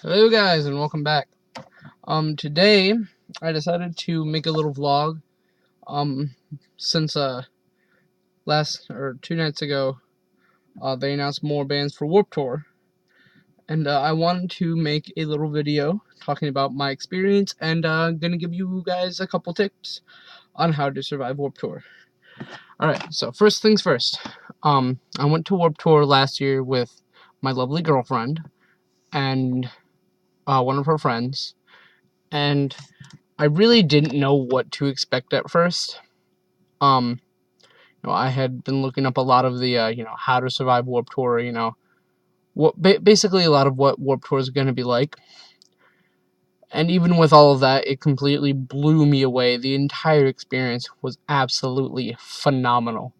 Hello guys and welcome back. Today I decided to make a little vlog. Since last or 2 nights ago, they announced more bands for Warped Tour, and I wanted to make a little video talking about my experience and gonna give you guys a couple tips on how to survive Warped Tour. Alright, so first things first. I went to Warped Tour last year with my lovely girlfriend and one of her friends, and I really didn't know what to expect at first. I had been looking up a lot of the, how to survive Warped Tour, basically a lot of what Warped Tour is going to be like. And even with all of that, it completely blew me away. The entire experience was absolutely phenomenal.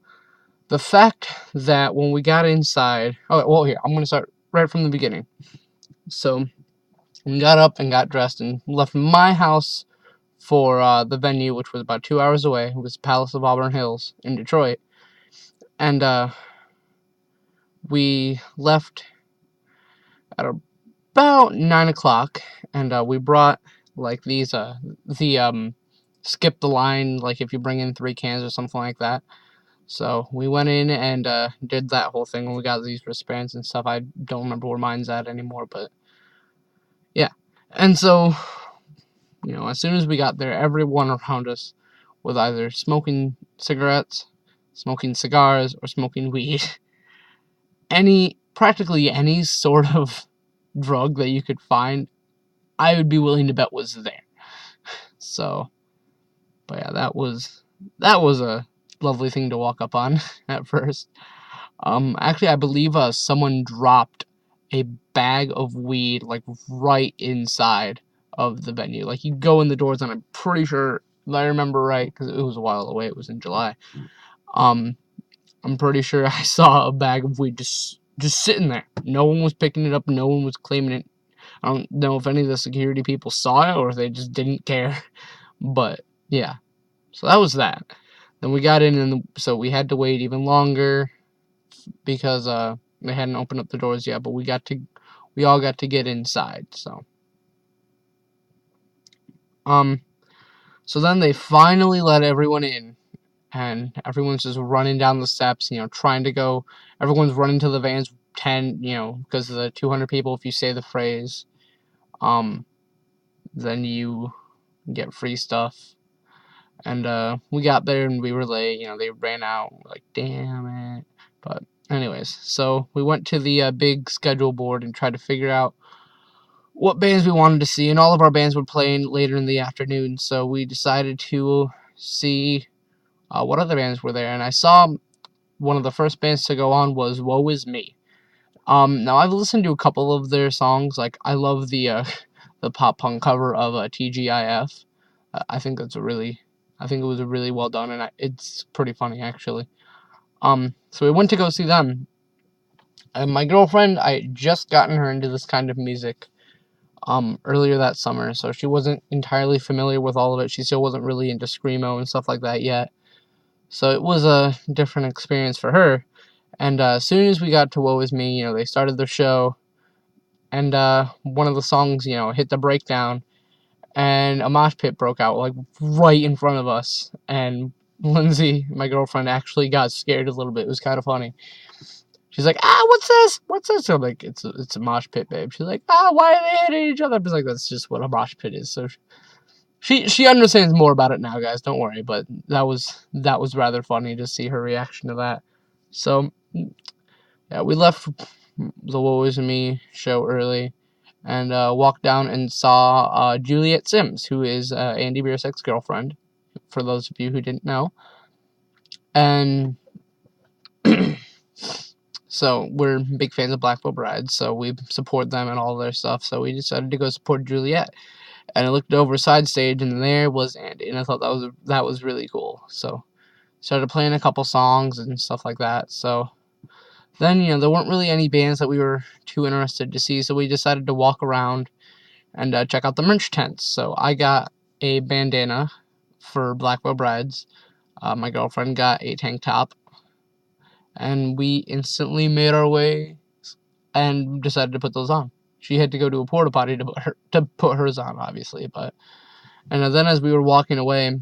The fact that when we got inside, here, I'm going to start right from the beginning. So, we got up and got dressed and left my house for the venue, which was about 2 hours away. It was Palace of Auburn Hills in Detroit. And we left at about 9 o'clock, and we brought like these skip the line, like if you bring in 3 cans or something like that. So we went in and did that whole thing when we got these wristbands and stuff. I don't remember where mine's at anymore, but yeah. And so, as soon as we got there, everyone around us was either smoking cigarettes, smoking cigars, or smoking weed. Practically any sort of drug that you could find, I would be willing to bet was there. So, but yeah, that was a lovely thing to walk up on at first. Actually, I believe someone dropped a bag of weed like right inside of the venue. Like you go in the doors, and I'm pretty sure, if I remember right, because it was a while away. It was in July. I'm pretty sure I saw a bag of weed just sitting there. No one was picking it up. No one was claiming it. I don't know if any of the security people saw it or if they just didn't care. But yeah, so that was that. Then we got in, and so we had to wait even longer because they hadn't opened up the doors yet. But we all got to get inside. So then they finally let everyone in. And everyone's just running down the steps, trying to go. Everyone's running to the vans, 10, because of the 200 people. If you say the phrase, then you get free stuff. And we got there and we were late. They ran out. We're like, damn it. But anyways, so we went to the big schedule board and tried to figure out what bands we wanted to see. And all of our bands were playing later in the afternoon, so we decided to see what other bands were there. And I saw one of the first bands to go on was Woe Is Me. Now I've listened to a couple of their songs. Like I love the the pop punk cover of TGIF. I think it was a really well done, and it's pretty funny actually. So we went to go see them. And my girlfriend, I had just gotten her into this kind of music earlier that summer, so she wasn't entirely familiar with all of it. She still wasn't really into screamo and stuff like that yet. So it was a different experience for her. And as soon as we got to Woe Is Me, they started their show, and one of the songs, hit the breakdown, and a mosh pit broke out, like, right in front of us, and Lindsay, my girlfriend, actually got scared a little bit. It was kind of funny. She's like, what's this? What's this? I'm like, it's a mosh pit, babe. She's like, why are they hitting each other? I was like, that's just what a mosh pit is. So she understands more about it now, guys. Don't worry. But that was rather funny to see her reaction to that. So yeah, we left the Woe Is Me show early and walked down and saw Juliet Sims, who is Andy Beer's ex-girlfriend, for those of you who didn't know. And so we're big fans of Black Veil Brides, so we support them and all their stuff. So we decided to go support Juliet. And I looked over side stage, and there was Andy, and I thought that was really cool. So started playing a couple songs and stuff like that. So then, there weren't really any bands that we were too interested to see, so we decided to walk around and check out the merch tents. So I got a bandana for Black Veil Brides. My girlfriend got a tank top. And we instantly made our way and decided to put those on. she had to go to a porta potty to put hers on, obviously. But and then as we were walking away,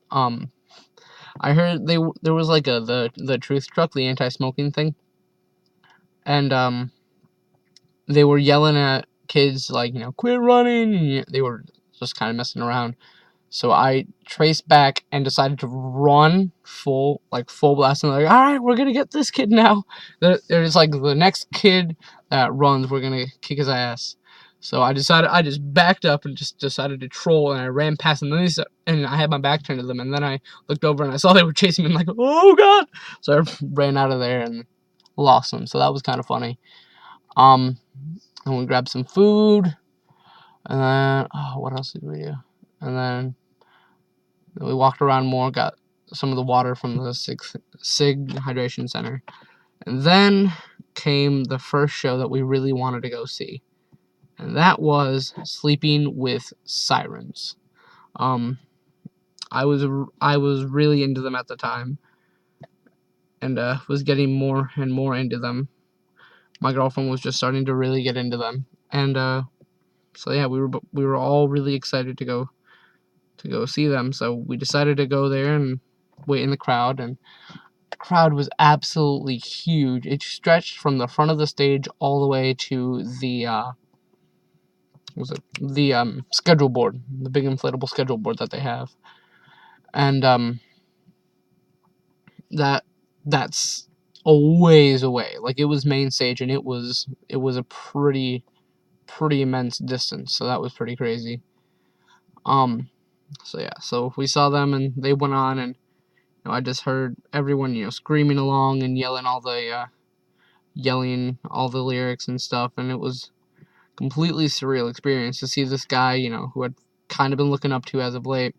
I heard there was like the truth truck, the anti-smoking thing, and they were yelling at kids like, quit running. And they were just kind of messing around. So I traced back and decided to run full blast. And like, all right, we're gonna get this kid now. There's like the next kid that runs, we're gonna kick his ass. So I just backed up and just decided to troll, and I ran past them. And I had my back turned to them, and then I looked over and I saw they were chasing me. I'm like, oh god! So I ran out of there and lost them. So that was kind of funny. And we grabbed some food, and then what else did we do? And then we walked around more, got some of the water from the SIG Hydration Center. And then came the first show that we really wanted to go see. And that was Sleeping with Sirens. I was really into them at the time, and was getting more and more into them. My girlfriend was just starting to really get into them, and so yeah, we were all really excited to go see them. So we decided to go there and wait in the crowd, and the crowd was absolutely huge. It stretched from the front of the stage all the way to the schedule board, the big inflatable schedule board that they have, and that's a ways away. Like, it was main stage, and it was a pretty immense distance. So that was pretty crazy. So yeah, so we saw them, and they went on, and I just heard everyone, screaming along and yelling all the lyrics and stuff, and it was completely surreal experience to see this guy, who had kind of been looking up to as of late,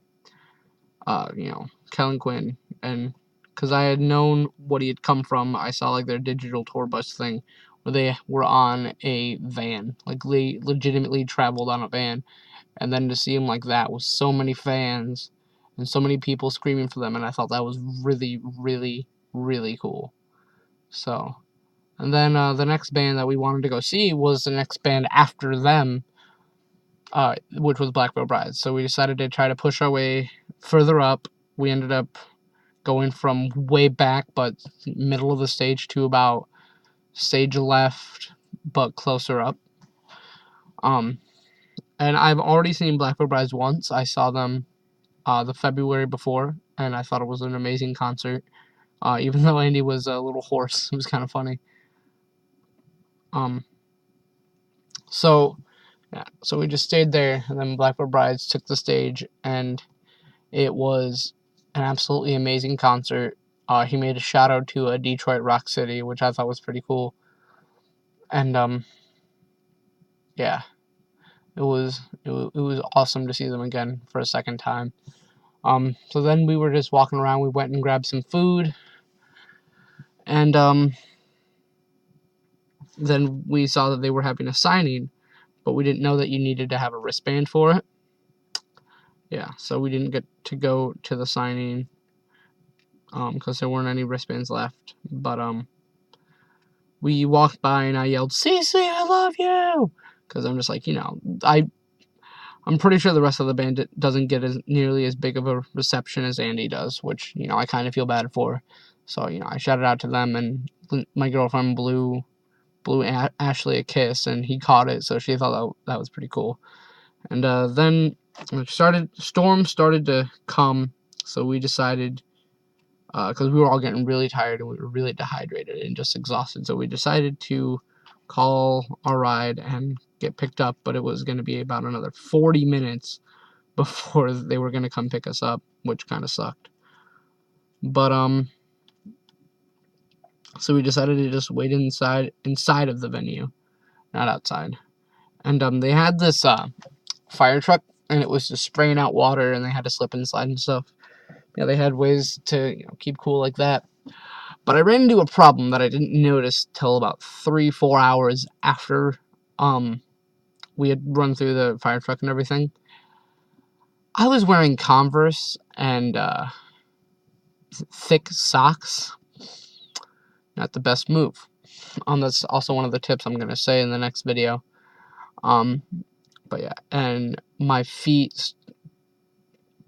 Kellen Quinn, and because I had known what he had come from. I saw like their digital tour bus thing where they were on a van, like they legitimately traveled on a van, and then to see him like that with so many fans and so many people screaming for them, and I thought that was really, really, really cool. So, and then the next band that we wanted to go see was the next band after them, which was Black Veil Brides. So we decided to try to push our way further up. We ended up going from way back, but middle of the stage, to about stage left, but closer up. And I've already seen Black Veil Brides once. I saw them the February before, and I thought it was an amazing concert. Even though Andy was a little hoarse, it was kind of funny. So we just stayed there, and then Black Veil Brides took the stage, and it was an absolutely amazing concert. He made a shout out to Detroit Rock City, which I thought was pretty cool. And yeah, it was awesome to see them again for a second time. So then we were just walking around. We went and grabbed some food, and then we saw that they were having a signing, but we didn't know that you needed to have a wristband for it. Yeah, so we didn't get to go to the signing because there weren't any wristbands left. But we walked by, and I yelled, "Cece, I love you!" Because I'm just like, I'm pretty sure the rest of the band doesn't get nearly as big of a reception as Andy does, which, I kind of feel bad for. So, I shouted out to them, and my girlfriend blew Ashley a kiss, and he caught it, so she thought that was pretty cool. And then storm started to come, so we decided, because we were all getting really tired and we were really dehydrated and just exhausted, so we decided to call our ride and get picked up, but it was going to be about another 40 minutes before they were going to come pick us up, which kind of sucked. But so we decided to just wait inside of the venue, not outside. And they had this fire truck, and it was just spraying out water, and they had to slip and slide and stuff. Yeah, they had ways to keep cool like that. But I ran into a problem that I didn't notice till about 3-4 hours after we had run through the fire truck and everything. I was wearing Converse and thick socks. Not the best move. That's also one of the tips I'm going to say in the next video. But yeah, and my feet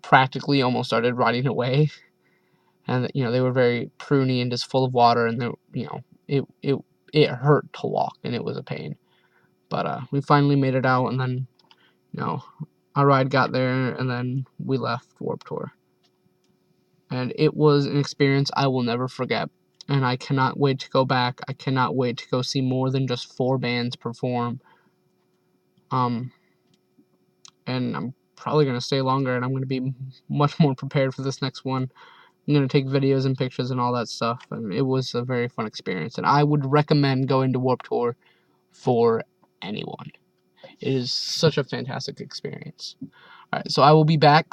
practically almost started rotting away, and they were very pruny and just full of water, and it hurt to walk, and it was a pain. But we finally made it out, and then our ride got there, and then we left Warped Tour. And it was an experience I will never forget. And I cannot wait to go back. I cannot wait to go see more than just 4 bands perform. And I'm probably going to stay longer, and I'm going to be much more prepared for this next one. I'm going to take videos and pictures and all that stuff. And it was a very fun experience. And I would recommend going to Warped Tour for anyone. It is such a fantastic experience. Alright, so I will be back.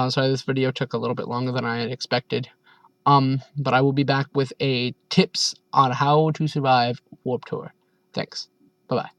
Sorry, this video took a little bit longer than I had expected. But I will be back with tips on how to survive Warped Tour. Thanks. Bye-bye.